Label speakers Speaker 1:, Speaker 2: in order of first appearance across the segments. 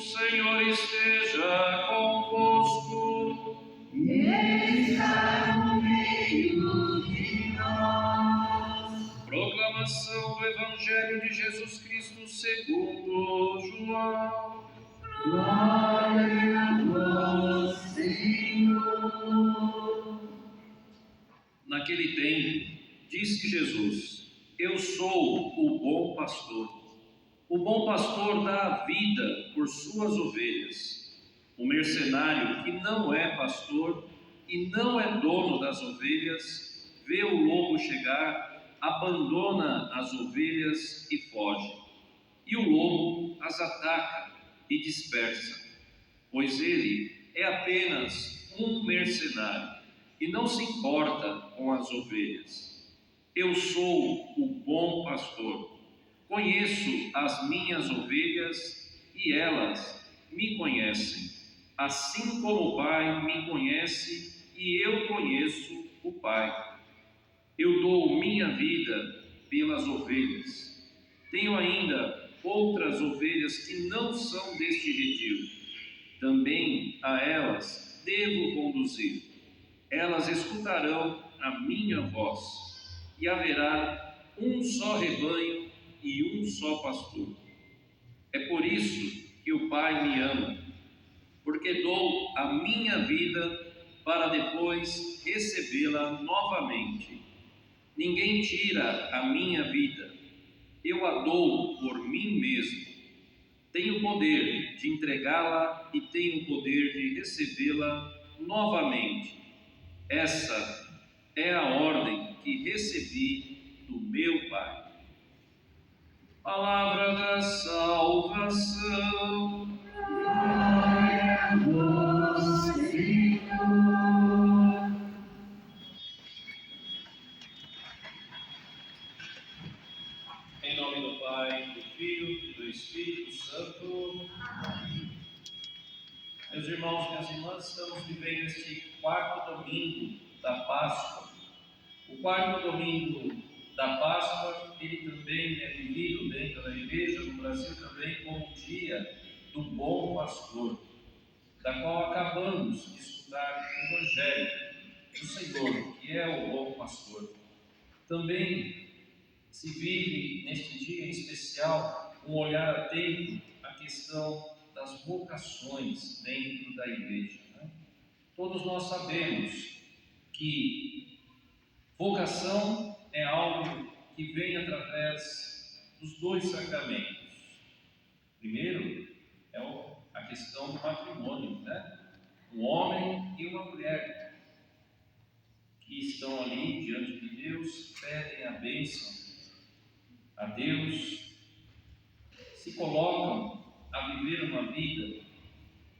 Speaker 1: Senhor esteja convosco.
Speaker 2: Ele está no meio de nós.
Speaker 1: Proclamação do Evangelho de Jesus Cristo segundo João.
Speaker 2: Glória a vós, Senhor.
Speaker 1: Naquele tempo, disse Jesus: Eu sou o bom pastor. O bom pastor dá a vida por suas ovelhas. O mercenário que não é pastor e não é dono das ovelhas, vê o lobo chegar, abandona as ovelhas e foge. E o lobo as ataca e dispersa, pois ele é apenas um mercenário e não se importa com as ovelhas. Eu sou o bom pastor. Conheço as minhas ovelhas e elas me conhecem, assim como o Pai me conhece e eu conheço o Pai. Eu dou minha vida pelas ovelhas. Tenho ainda outras ovelhas que não são deste redil. Também a elas devo conduzir. Elas escutarão a minha voz, e haverá um só rebanho e um só pastor. É por isso que o Pai me ama, porque dou a minha vida para depois recebê-la novamente. Ninguém tira a minha vida, eu a dou por mim mesmo. Tenho poder de entregá-la e tenho poder de recebê-la novamente. Essa é a ordem que recebi do meu Pai. Palavra da salvação.
Speaker 2: Glória a vós, Senhor.
Speaker 1: Em nome do Pai, do Filho e do Espírito Santo. Meus irmãos, minhas irmãs, estamos vivendo este quarto domingo da Páscoa. O quarto domingo da Páscoa, ele também é vivido dentro da igreja, no Brasil também, como o dia do bom pastor, da qual acabamos de escutar o Evangelho do Senhor, que é o bom pastor. Também se vive neste dia em especial um olhar atento à questão das vocações dentro da igreja. Todos nós sabemos que vocação é algo que vem através dos dois sacramentos. Primeiro é a questão do matrimônio, Um homem e uma mulher que estão ali diante de Deus, pedem a bênção a Deus, se colocam a viver uma vida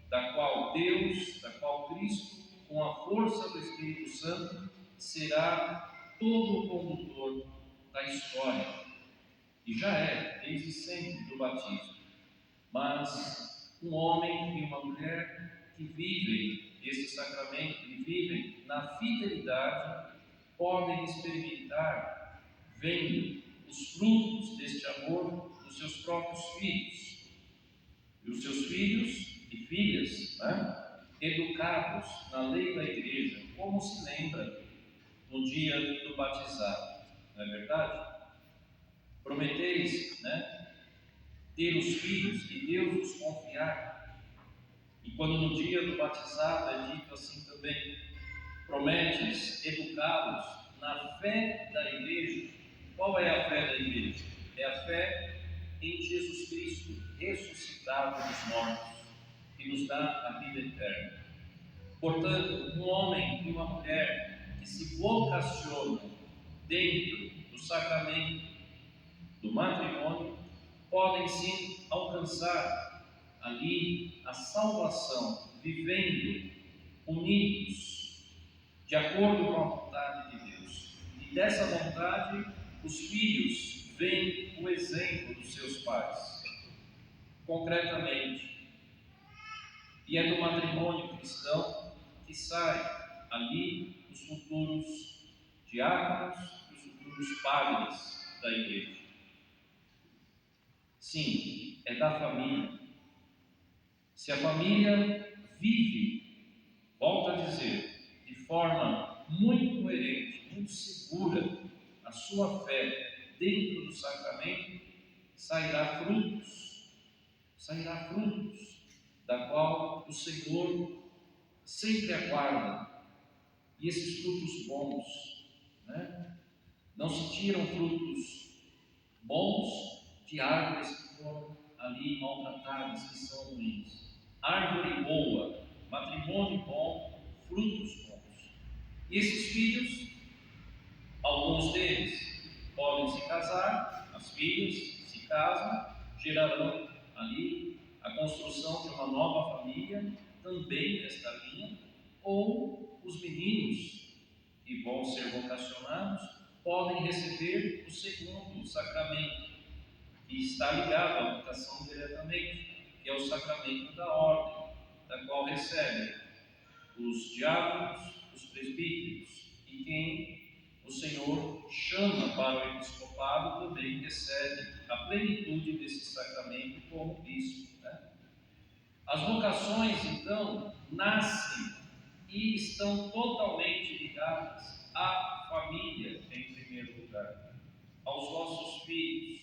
Speaker 1: da qual Deus, da qual Cristo, com a força do Espírito Santo, será todo o condutor da história. E já é, desde sempre, do batismo. Mas um homem e uma mulher que vivem esse sacramento, que vivem na fidelidade, podem experimentar, vendo os frutos deste amor dos seus próprios filhos. E os seus filhos e filhas, educados na lei da igreja, como se lembra no dia do batizado, não é verdade? Prometeis, ter os filhos que Deus vos confiar. E quando no dia do batizado é dito assim também, prometes educá-los na fé da igreja. Qual é a fé da igreja? É a fé em Jesus Cristo, ressuscitado dos mortos, que nos dá a vida eterna. Portanto, um homem e uma mulher que se vocacionam dentro do sacramento do matrimônio podem sim alcançar ali a salvação, vivendo unidos, de acordo com a vontade de Deus. E dessa vontade, os filhos veem o exemplo dos seus pais, concretamente. E é do matrimônio cristão que sai ali os futuros diáconos e os futuros padres da igreja. Sim, é da família. Se a família vive, volto a dizer, de forma muito coerente, muito segura, a sua fé dentro do sacramento, sairá frutos, da qual o Senhor sempre aguarda. E esses frutos bons, né? Não se tiram frutos bons de árvores que foram ali maltratadas, que são ruins. Árvore boa, matrimônio bom, frutos bons. E esses filhos, alguns deles podem se casar, as filhas se casam, gerarão ali a construção de uma nova família, também nesta linha, ou os meninos que vão ser vocacionados podem receber o segundo sacramento, que está ligado à vocação diretamente, que é o sacramento da ordem, da qual recebem os diáconos, os presbíteros, e quem o Senhor chama para o episcopado também recebe a plenitude desse sacramento como bispo. As vocações, então, nascem e estão totalmente ligadas à família, em primeiro lugar, aos vossos filhos,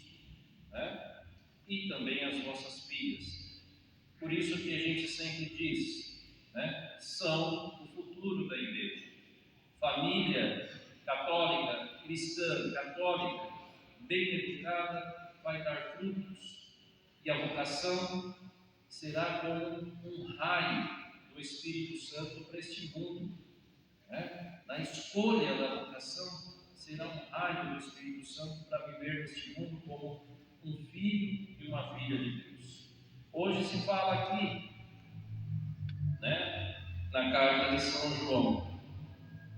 Speaker 1: né? E também às vossas filhas. Por isso que a gente sempre diz, né? São o futuro da igreja. Família católica, cristã, católica, bem educada, vai dar frutos, e a vocação será como um raio do Espírito Santo para este mundo. Na escolha da vocação, será um raio do Espírito Santo para viver neste mundo como um filho e uma filha de Deus. Hoje se fala aqui, na carta de São João: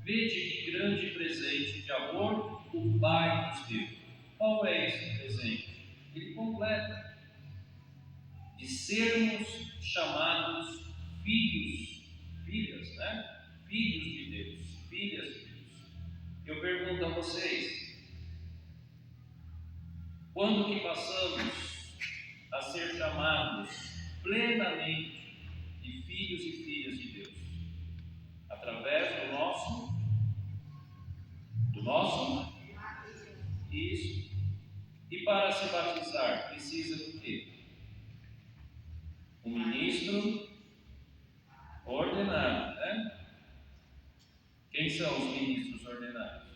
Speaker 1: vede que grande presente de amor o Pai nos deu. Qual é esse presente? Ele completa: de sermos chamados filhos, filhas, filhos de Deus, filhas de Deus. Eu pergunto a vocês: quando que passamos a ser chamados plenamente de filhos e filhas de Deus? Através do nosso isso. E para se batizar precisa do quê? Um ministro ordenado, Quem são os ministros ordenados?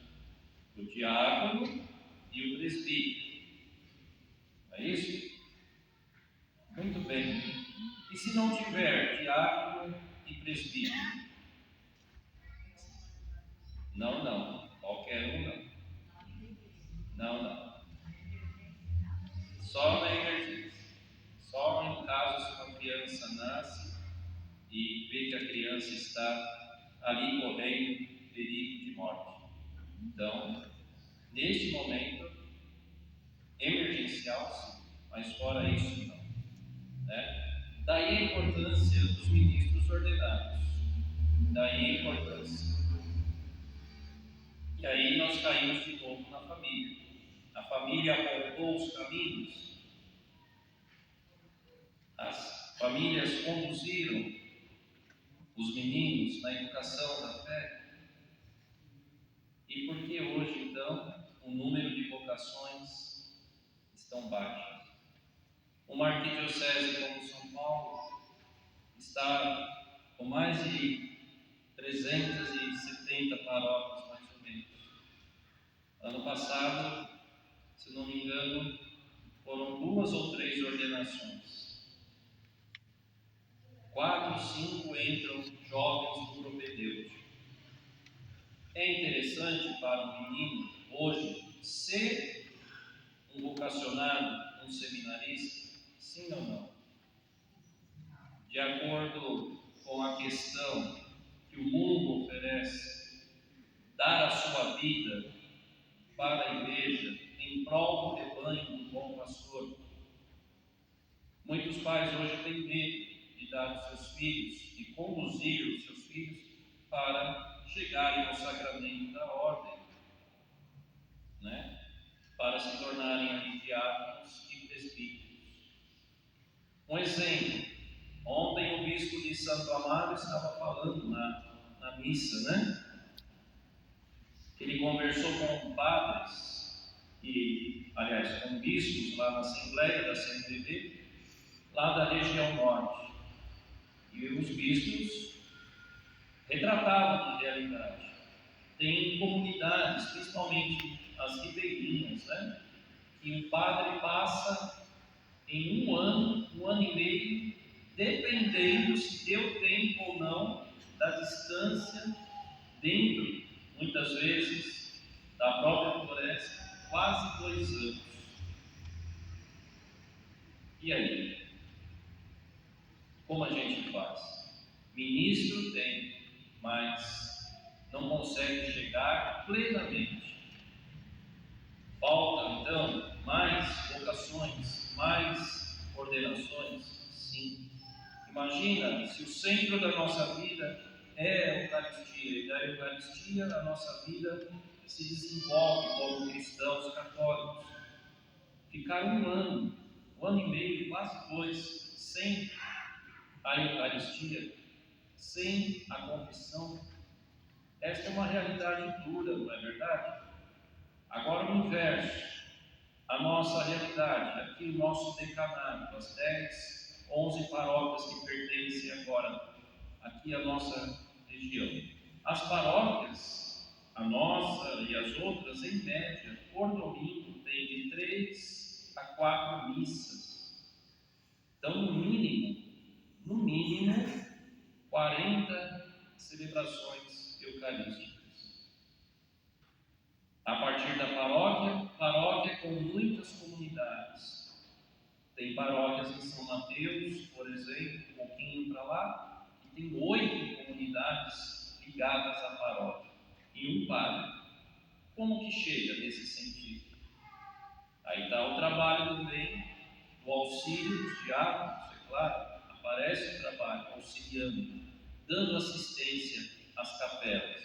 Speaker 1: O diácono e o presbítero. É isso? Muito bem. E se não tiver diácono e presbítero? Não. Qualquer um não. Só na emergência. Só em caso se uma criança nasce e vê que a criança está ali correndo perigo de morte. Então, neste momento, emergencial sim, mas fora isso não. Daí a importância dos ministros ordenados. Daí a importância. E aí nós caímos de novo na família. A família apontou os caminhos. As famílias conduziram os meninos na educação da fé. E por que hoje, então, o número de vocações estão baixos? Uma arquidiocese como São Paulo está com mais de 370 paróquias, mais ou menos. Ano passado, se não me engano, foram 2 ou 3 ordenações. 4, 5 entram jovens do propedêutico. É interessante para um menino hoje ser um vocacionado, um seminarista? Sim ou não? De acordo com a questão que o mundo oferece, dar a sua vida para a igreja em prol do rebanho do bom pastor. Muitos pais hoje têm medo de dar os seus filhos, de conduzir os seus filhos para chegarem ao sacramento da ordem, para se tornarem diáconos e presbíteros. Um exemplo: ontem Santo Amaro estava falando na missa, né? Ele conversou com padres, com bispos lá na Assembleia da CNBB, lá da região norte. E os bispos retratavam a realidade. Tem comunidades, principalmente as ribeirinhas, né? Que o padre passa em um ano e meio, dependendo se deu tempo ou não da distância, dentro, muitas vezes, da própria floresta, quase 2 anos. E aí? Como a gente faz? Ministro tem, mas não consegue chegar plenamente. Faltam, então, mais vocações, mais ordenações? Sim. Imagina se o centro da nossa vida é a Eucaristia, e da Eucaristia a nossa vida se desenvolve como cristãos católicos. Ficar um ano e meio, quase 2, sem a Eucaristia, sem a confissão, esta é uma realidade dura, não é verdade? Agora o inverso, a nossa realidade, aqui o nosso decanato, as 10, 11 paróquias que pertencem agora aqui à nossa região. As paróquias, a nossa e as outras, em média, por domingo, tem de 3 a 4 missas. Então, no mínimo, 40 celebrações eucarísticas. A partir da paróquia com muitas comunidades. Tem paróquias em São Mateus, por exemplo, um pouquinho para lá, e tem 8 comunidades ligadas à paróquia, e um padre. Como que chega nesse sentido? Aí está o trabalho também do auxílio dos diáconos, é claro, aparece o trabalho auxiliando, dando assistência às capelas.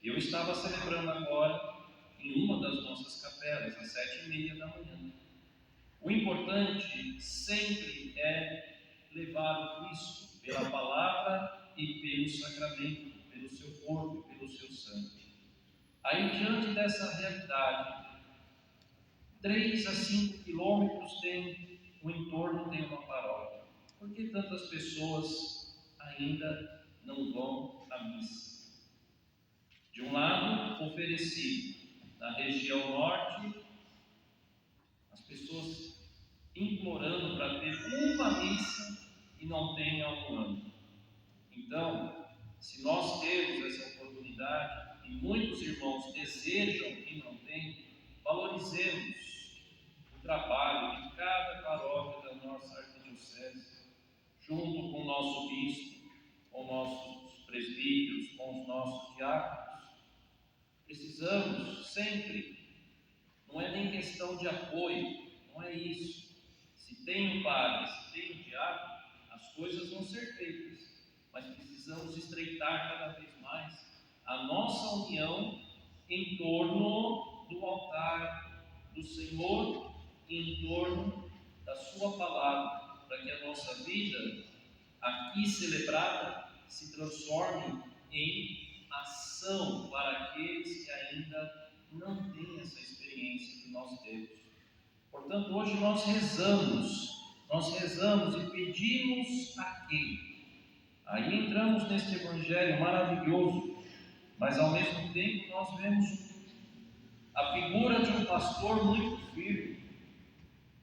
Speaker 1: Eu estava celebrando agora em uma das nossas capelas, às 7h30 da manhã. O importante sempre é levar o Cristo pela palavra e pelo sacramento, pelo seu corpo e pelo seu sangue. Aí, diante dessa realidade, 3 a 5 quilômetros o entorno tem uma paróquia. Por que tantas pessoas ainda não vão à missa? De um lado, oferecido na região norte, as pessoas implorando para ter uma missa e não tem há um ano. Então, se nós temos essa oportunidade e muitos irmãos desejam e não têm, valorizemos o trabalho de cada paróquia da nossa arquidiocese, junto com o nosso bispo, com nossos presbíteros, com os nossos diáconos. Precisamos sempre, não é nem questão de apoio, não é isso. Se tem o padre, se tem o diácono, as coisas vão ser feitas, mas precisamos estreitar cada vez mais a nossa união em torno do altar do Senhor e em torno da sua palavra, para que a nossa vida aqui celebrada se transforme em ação para aqueles que ainda não têm essa experiência que nós temos. Portanto, hoje nós rezamos e pedimos a quem? Aí entramos neste evangelho maravilhoso, mas ao mesmo tempo nós vemos a figura de um pastor muito firme,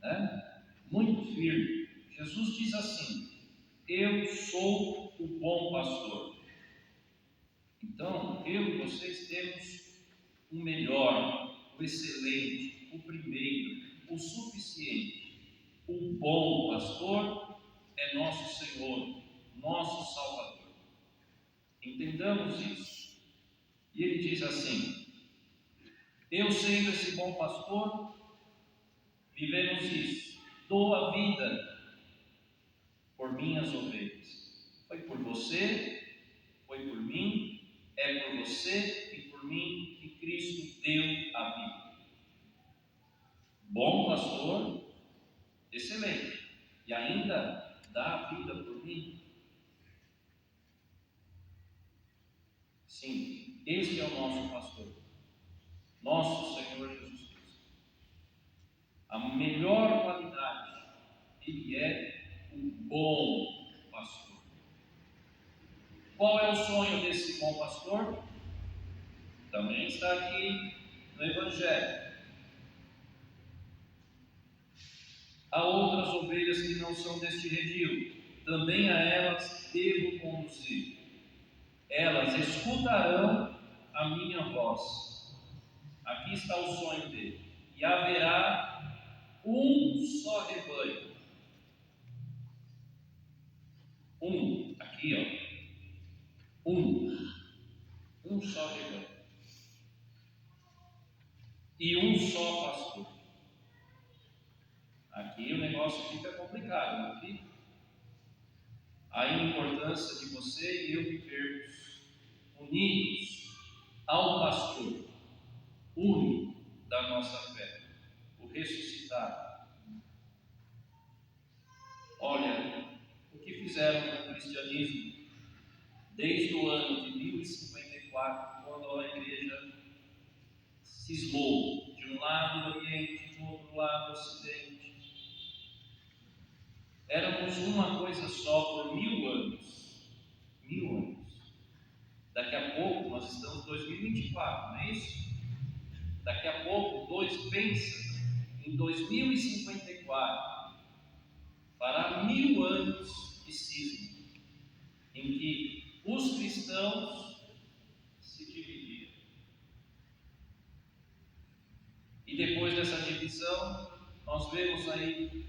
Speaker 1: né? Muito firme. Jesus diz assim: eu sou o bom pastor. Então, eu e vocês temos o melhor, o excelente, o primeiro, o suficiente. O bom pastor é nosso Senhor, nosso Salvador. Entendamos isso. E ele diz assim: eu sendo esse bom pastor, vivemos isso. Dou a vida por minhas ovelhas. Foi por você, foi por mim, é por você e por mim que Cristo deu a vida. Bom pastor, excelente, e ainda dá a vida por mim. Sim, este é o nosso pastor, nosso Senhor Jesus Cristo. A melhor qualidade, ele é o bom pastor. Qual é o sonho desse bom pastor? Também está aqui no Evangelho. Há outras ovelhas que não são deste redil, também a elas devo conduzir. Elas escutarão a minha voz. Aqui está o sonho dele. E haverá um só rebanho. Aqui ó. Um só rebanho. E um só pastor. Aqui o negócio fica complicado, não fica? A importância de você e eu vivermos unidos ao pastor único da nossa fé, o ressuscitado. Olha, o que fizeram com o cristianismo desde o ano de 1054, quando a igreja cismou de um lado o Oriente, de outro lado o Ocidente. Éramos uma coisa só por 1000 anos. 1000 anos. Daqui a pouco, nós estamos em 2024, não é isso? Daqui a pouco, pensa em 2054, fará 1000 anos de cisma, em que os cristãos se dividiram. E depois dessa divisão, nós vemos aí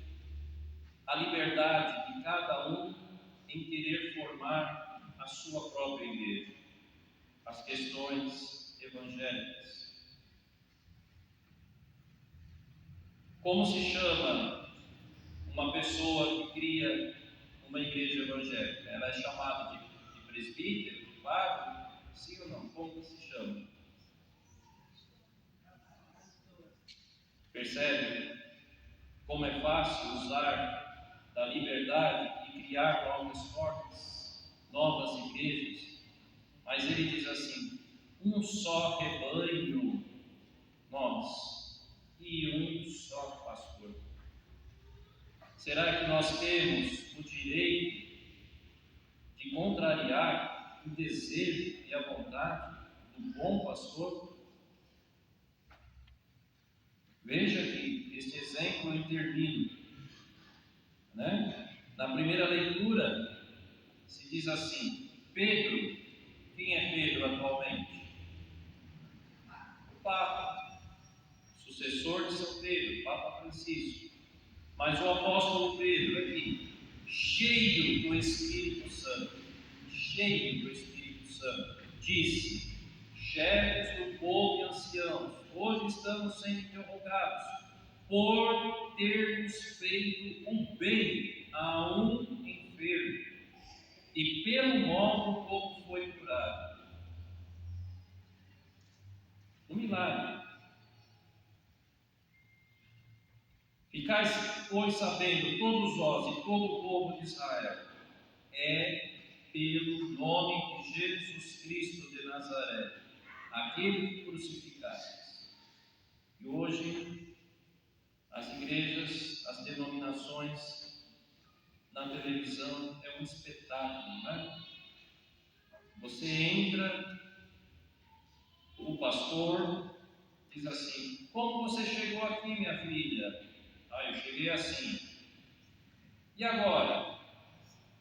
Speaker 1: a liberdade de cada um em querer formar a sua própria igreja, as questões evangélicas. Como se chama uma pessoa que cria uma igreja evangélica? Ela é chamada de presbítero, de padre? Sim ou não? Como se chama? Percebe como é fácil usar da liberdade e criar novas formas, novas igrejas? Mas ele diz assim: um só rebanho nós e um só pastor. Será que nós temos o direito de contrariar o desejo e a vontade do bom pastor? Veja que este exemplo intervino, né? Na primeira leitura se diz assim: Pedro, quem é Pedro atualmente? O Papa, sucessor de São Pedro, Papa Francisco. Mas o apóstolo Pedro aqui, cheio do Espírito Santo, disse: chefes do povo e anciãos, hoje estamos sendo interrogados por termos feito um bem a um enfermo, e pelo modo como foi curado. Um milagre. Ficais, pois, sabendo, todos vós e todo o povo de Israel, é pelo nome de Jesus Cristo de Nazaré, aquele que crucificastes. E hoje, as igrejas, as denominações, na televisão, é um espetáculo, não é? Você entra, o pastor diz assim: como você chegou aqui, minha filha? Eu cheguei assim. E agora?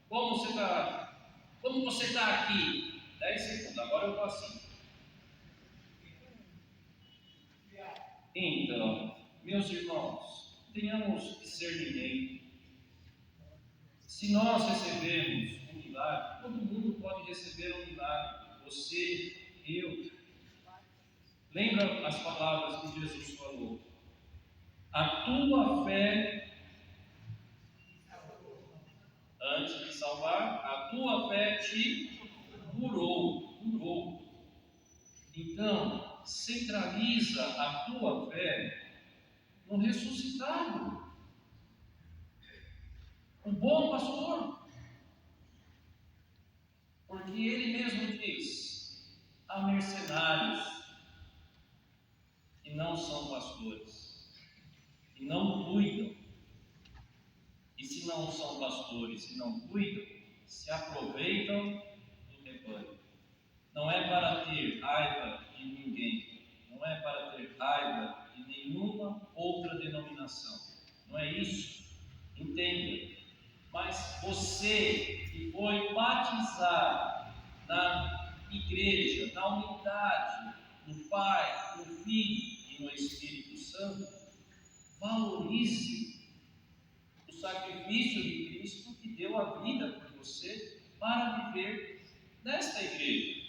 Speaker 1: Como você está aqui? 10 segundos, agora eu estou assim. Então, meus irmãos, tenhamos discernimento. Se nós recebemos um milagre, todo mundo pode receber um milagre. Você, eu. Lembra as palavras que Jesus falou? A tua fé, antes de salvar, a tua fé te curou. Então, centraliza a tua fé no ressuscitado, o bom pastor. Porque ele mesmo diz: há mercenários que não são pastores, que não cuidam. E se não são pastores e não cuidam, se aproveitam do rebanho. Não é para ter raiva de ninguém, não é para ter raiva de nenhuma outra denominação. Não é isso? Entenda. Mas você que foi batizado na igreja, na unidade do Pai, do Filho e no Espírito Santo, valorize o sacrifício de Cristo que deu a vida por você para viver nesta igreja,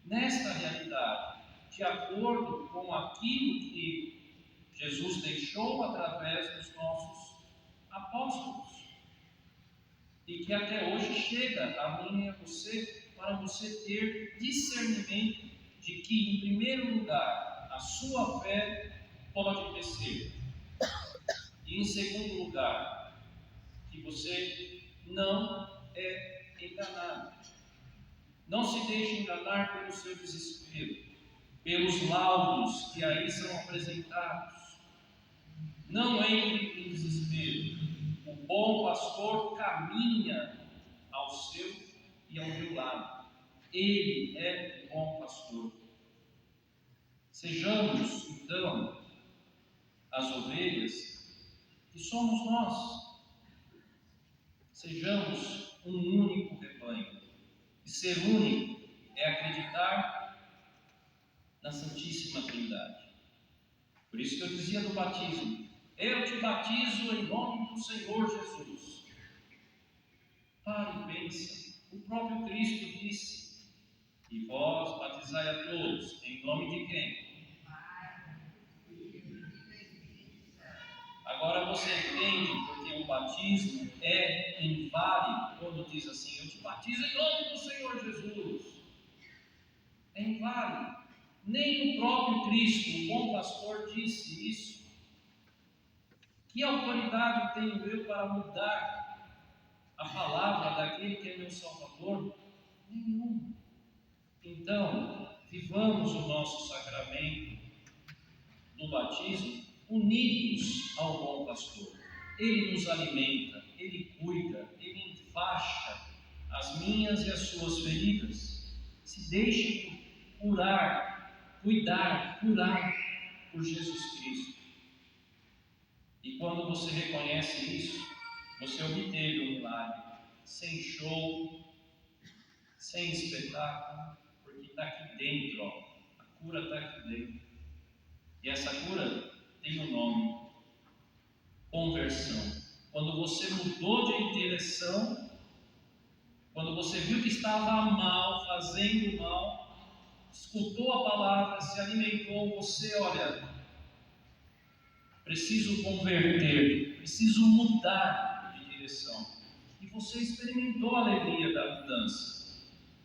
Speaker 1: nesta realidade, de acordo com aquilo que Jesus deixou através dos nossos apóstolos e que até hoje chega a mim e a você, para você ter discernimento de que, em primeiro lugar, a sua fé pode crescer e, em segundo lugar, que você não é enganado. Não se deixe enganar pelo seu desespero, pelos laudos que aí são apresentados. Não entre em desespero. O bom pastor caminha ao seu e ao meu lado. Ele é o bom pastor. Sejamos, então, as ovelhas que somos nós. Sejamos um único rebanho. E ser único é acreditar na Santíssima Trindade. Por isso que eu dizia do batismo: eu te batizo em nome do Senhor Jesus. Pare e pense. O próprio Cristo disse: e vós batizai a todos, em nome de quem? Agora você entende porque o batismo é inválido quando diz assim: eu te batizo em nome do Senhor Jesus. É inválido. Nem o próprio Cristo, o bom pastor, disse isso. Que autoridade tenho eu para mudar a palavra daquele que é meu Salvador? Nenhuma. Então, vivamos o nosso sacramento do batismo unidos ao bom pastor. Ele nos alimenta, ele cuida, ele enfaixa as minhas e as suas feridas. Se deixe curar por Jesus Cristo. E quando você reconhece isso, você obteve o milagre, sem show, sem espetáculo, porque está aqui dentro, ó. A cura está aqui dentro. E essa cura tem um nome: conversão. Quando você mudou de direção, quando você viu que estava mal, fazendo mal, escutou a palavra, se alimentou, você, olha, preciso converter, preciso mudar de direção. E você experimentou a alegria da mudança.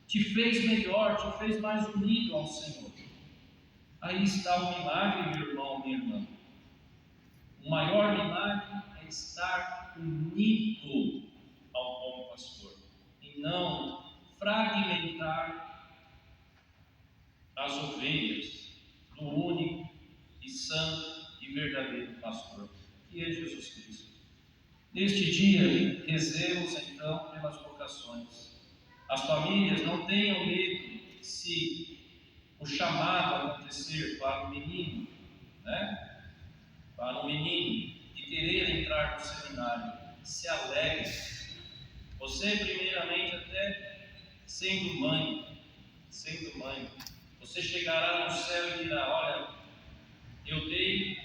Speaker 1: Te fez melhor, te fez mais unido ao Senhor. Aí está o milagre, meu irmão, minha irmã. O maior milagre é estar unido ao bom pastor e não fragmentar as ovelhas do único e santo e verdadeiro pastor, que é Jesus Cristo. Neste dia, rezemos então pelas vocações. As famílias não tenham medo se o chamado acontecer para o menino, para um menino de querer entrar no seminário, se alegre. Você, primeiramente, até sendo mãe, você chegará no céu e dirá: olha, eu dei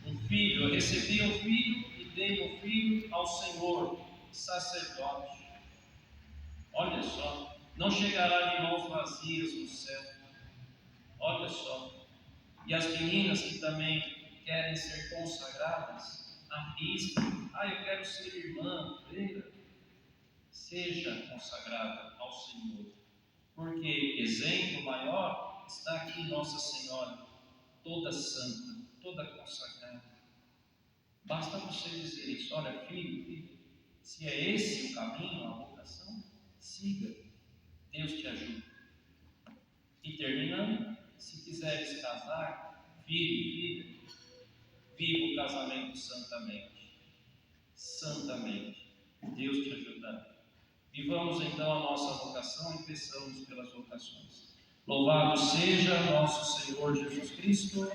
Speaker 1: um filho, eu recebi um filho e dei um filho ao Senhor, sacerdote. Olha só, não chegará de mãos vazias no céu. Olha só. E as meninas que também querem ser consagradas, arrisquem. Eu quero ser irmã, freira. Seja consagrada ao Senhor. Porque exemplo maior está aqui Nossa Senhora, toda santa, toda consagrada. Basta você dizer isso: olha, filho, se é esse o caminho, a vocação, siga. Deus te ajuda. E terminando, se quiseres casar, filho, filha, viva o casamento santamente. Santamente. Deus te ajudará. Vivamos então a nossa vocação e peçamos pelas vocações. Louvado seja nosso Senhor Jesus Cristo.